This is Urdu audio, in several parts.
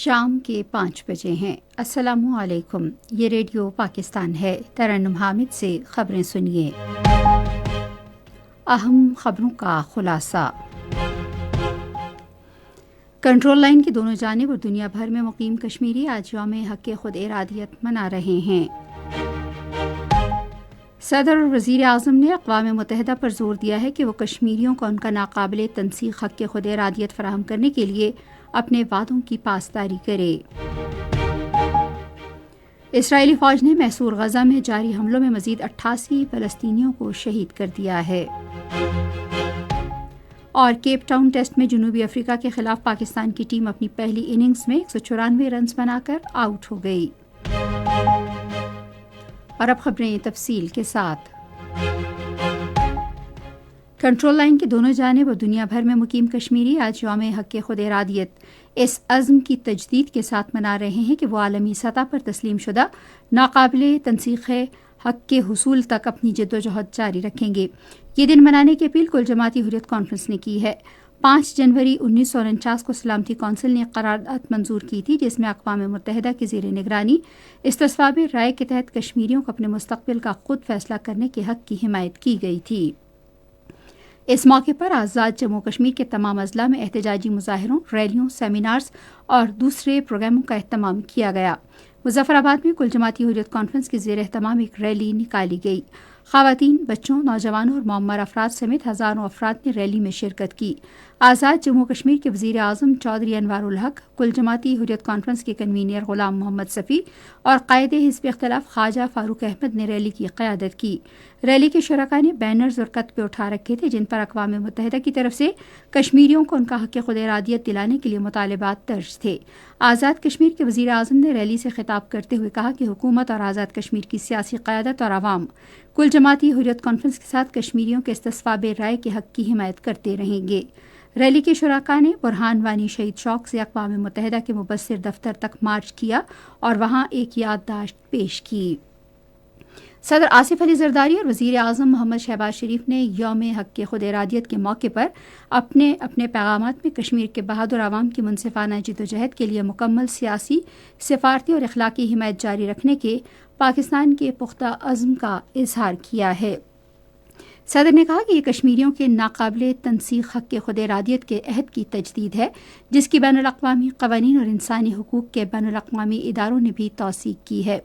شام کے 5 بجے ہیں۔ السلام علیکم، یہ ریڈیو پاکستان ہے۔ ترنم حامد سے خبریں سنیے۔ اہم خبروں کا خلاصہ۔ کنٹرول لائن کی دونوں جانب اور دنیا بھر میں مقیم کشمیری آج یوم حق خود ارادیت منا رہے ہیں۔ صدر اور وزیر اعظم نے اقوام متحدہ پر زور دیا ہے کہ وہ کشمیریوں کو ان کا ناقابل تنسیق حق خود ارادیت فراہم کرنے کے لیے اپنے وعدوں کی پاسداری کرے۔ اسرائیلی فوج نے محصور غزہ میں جاری حملوں میں مزید 88 فلسطینیوں کو شہید کر دیا ہے۔ اور کیپ ٹاؤن ٹیسٹ میں جنوبی افریقہ کے خلاف پاکستان کی ٹیم اپنی پہلی اننگز میں 194 رنز بنا کر آؤٹ ہو گئی۔ اور اب خبریں تفصیل کے ساتھ۔ کنٹرول لائن کی دونوں جانب اور دنیا بھر میں مقیم کشمیری آج یوم حق خود ارادیت اس عزم کی تجدید کے ساتھ منا رہے ہیں کہ وہ عالمی سطح پر تسلیم شدہ ناقابل تنسیق حق کے حصول تک اپنی جدوجہد جاری رکھیں گے۔ یہ دن منانے کی اپیل کل جماعتی حریت کانفرنس نے کی ہے۔ 5 جنوری 1949 کو سلامتی کونسل نے ایک قرارداد منظور کی تھی جس میں اقوام متحدہ کی زیر نگرانی استصواب رائے کے تحت کشمیریوں کو اپنے مستقبل کا خود فیصلہ کرنے کے حق کی حمایت کی گئی تھی۔ اس موقع پر آزاد جموں کشمیر کے تمام اضلاع میں احتجاجی مظاہروں، ریلیوں، سیمینارز اور دوسرے پروگراموں کا اہتمام کیا گیا۔ مظفر آباد میں کل جماعتی حریت کانفرنس کے زیر اہتمام ایک ریلی نکالی گئی۔ خواتین، بچوں، نوجوانوں اور معمر افراد سمیت ہزاروں افراد نے ریلی میں شرکت کی۔ آزاد جموں کشمیر کے وزیر اعظم چودھری انوار الحق، کل جماعتی حریت کانفرنس کے کنوینر غلام محمد صفی اور قائد حزب اختلاف خواجہ فاروق احمد نے ریلی کی قیادت کی۔ ریلی کے شرکاء نے بینرز اور کتبے اٹھا رکھے تھے جن پر اقوام متحدہ کی طرف سے کشمیریوں کو ان کا حق خود ارادیت دلانے کے لیے مطالبات درج تھے۔ آزاد کشمیر کے وزیر اعظم نے ریلی سے خطاب کرتے ہوئے کہا کہ حکومت اور آزاد کشمیر کی سیاسی قیادت اور عوام کل جماعتی حریت کانفرنس کے ساتھ کشمیریوں کے استصواب رائے کے حق کی حمایت کرتے رہیں گے۔ ریلی کے شرکاء نے برہان وانی شہید چوک سے اقوام متحدہ کے مبصر دفتر تک مارچ کیا اور وہاں ایک یادداشت پیش کی۔ صدر آصف علی زرداری اور وزیر اعظم محمد شہباز شریف نے یوم حق خود ارادیت کے موقع پر اپنے پیغامات میں کشمیر کے بہادر عوام کی منصفانہ جدوجہد کے لیے مکمل سیاسی، سفارتی اور اخلاقی حمایت جاری رکھنے کے پاکستان کے پختہ عزم کا اظہار کیا ہے۔ صدر نے کہا کہ یہ کشمیریوں کے ناقابل تنسیق حق خود ارادیت کے عہد کی تجدید ہے جس کی بین الاقوامی قوانین اور انسانی حقوق کے بین الاقوامی اداروں نے بھی توثیق کی ہے۔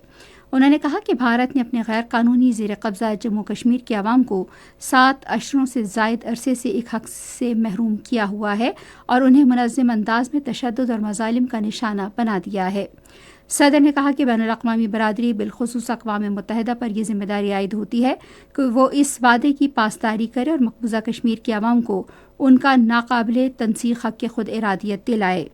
انہوں نے کہا کہ بھارت نے اپنے غیر قانونی زیر قبضہ جموں کشمیر کے عوام کو 7 اشروں سے زائد عرصے سے ایک حق سے محروم کیا ہوا ہے اور انہیں منظم انداز میں تشدد اور مظالم کا نشانہ بنا دیا ہے۔ صدر نے کہا کہ بین الاقوامی برادری بالخصوص اقوام متحدہ پر یہ ذمہ داری عائد ہوتی ہے کہ وہ اس وعدے کی پاسداری کرے اور مقبوضہ کشمیر کے عوام کو ان کا ناقابل تنسیق حق خود ارادیت دلائے۔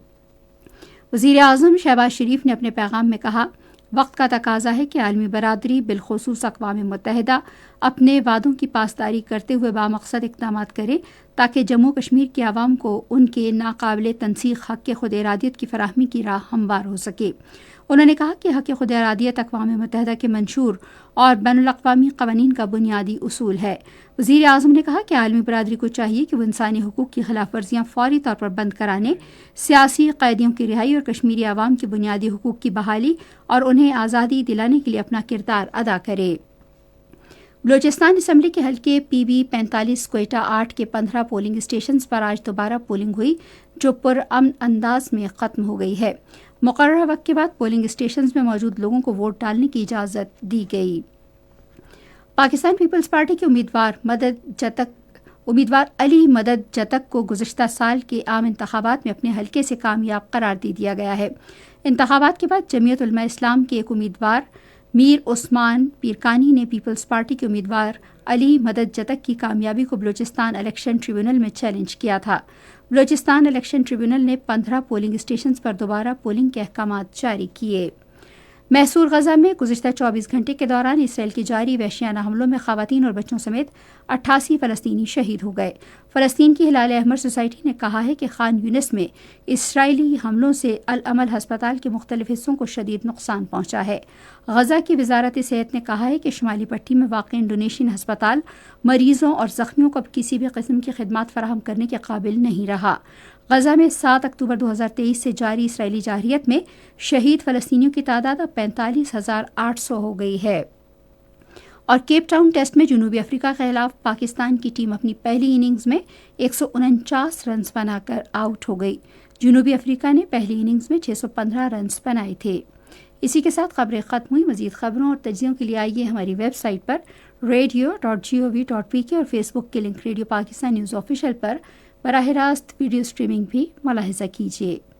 وزیر اعظم شہباز شریف نے اپنے پیغام میں کہا، وقت کا تقاضا ہے کہ عالمی برادری بالخصوص اقوام متحدہ اپنے وعدوں کی پاسداری کرتے ہوئے بامقصد اقدامات کرے تاکہ جموں کشمیر کے عوام کو ان کے ناقابل تنسیق حق خود ارادیت کی فراہمی کی راہ ہموار ہو سکے۔ انہوں نے کہا کہ حق خود ارادیت اقوام متحدہ کے منشور اور بین الاقوامی قوانین کا بنیادی اصول ہے۔ وزیر اعظم نے کہا کہ عالمی برادری کو چاہیے کہ وہ انسانی حقوق کی خلاف ورزیاں فوری طور پر بند کرانے، سیاسی قیدیوں کی رہائی اور کشمیری عوام کی بنیادی حقوق کی بحالی اور انہیں آزادی دلانے کے لیے اپنا کردار ادا کرے۔ بلوچستان اسمبلی کے حلقے پی بی 45 کوئٹہ 8 کے 15 پولنگ اسٹیشنز پر آج دوبارہ پولنگ ہوئی جو پرامن انداز میں ختم ہو گئی ہے۔ مقررہ وقت کے بعد پولنگ اسٹیشنز میں موجود لوگوں کو ووٹ ڈالنے کی اجازت دی گئی۔ پاکستان پیپلز پارٹی کے امیدوار علی مدد جتک کو گزشتہ سال کے عام انتخابات میں اپنے حلقے سے کامیاب قرار دے دیا گیا ہے۔ انتخابات کے بعد جمعیت علماء اسلام کے ایک امیدوار میر عثمان پیرکانی نے پیپلز پارٹی کے امیدوار علی مدد جتک کی کامیابی کو بلوچستان الیکشن ٹریبیونل میں چیلنج کیا تھا۔ بلوچستان الیکشن ٹریبیونل نے 15 پولنگ اسٹیشنز پر دوبارہ پولنگ کے احکامات جاری کیے۔ محصور غزہ میں گزشتہ 24 گھنٹے کے دوران اسرائیل کی جاری وحشیانہ حملوں میں خواتین اور بچوں سمیت 88 فلسطینی شہید ہو گئے۔ فلسطین کی ہلال احمر سوسائٹی نے کہا ہے کہ خان یونس میں اسرائیلی حملوں سے العمل ہسپتال کے مختلف حصوں کو شدید نقصان پہنچا ہے۔ غزہ کی وزارت صحت نے کہا ہے کہ شمالی پٹی میں واقع انڈونیشین ہسپتال مریضوں اور زخمیوں کو اب کسی بھی قسم کی خدمات فراہم کرنے کے قابل نہیں رہا۔ غزہ میں 7 اکتوبر 2023 سے جاری اسرائیلی جارحیت میں شہید فلسطینیوں کی تعداد اب 45,800 ہو گئی ہے۔ اور کیپ ٹاؤن ٹیسٹ میں جنوبی افریقہ کے خلاف پاکستان کی ٹیم اپنی پہلی اننگز میں 149 رنز بنا کر آؤٹ ہو گئی۔ جنوبی افریقہ نے پہلی اننگز میں 615 رنز بنائے تھے۔ اسی کے ساتھ خبریں ختم ہوئی۔ مزید خبروں اور تجزیوں کے لیے آئیے ہماری ویب سائٹ پر radio.gov.pk اور فیس بک کے link radio Pakistan news official پر براہ راست ویڈیو سٹریمنگ بھی ملاحظہ کیجیے۔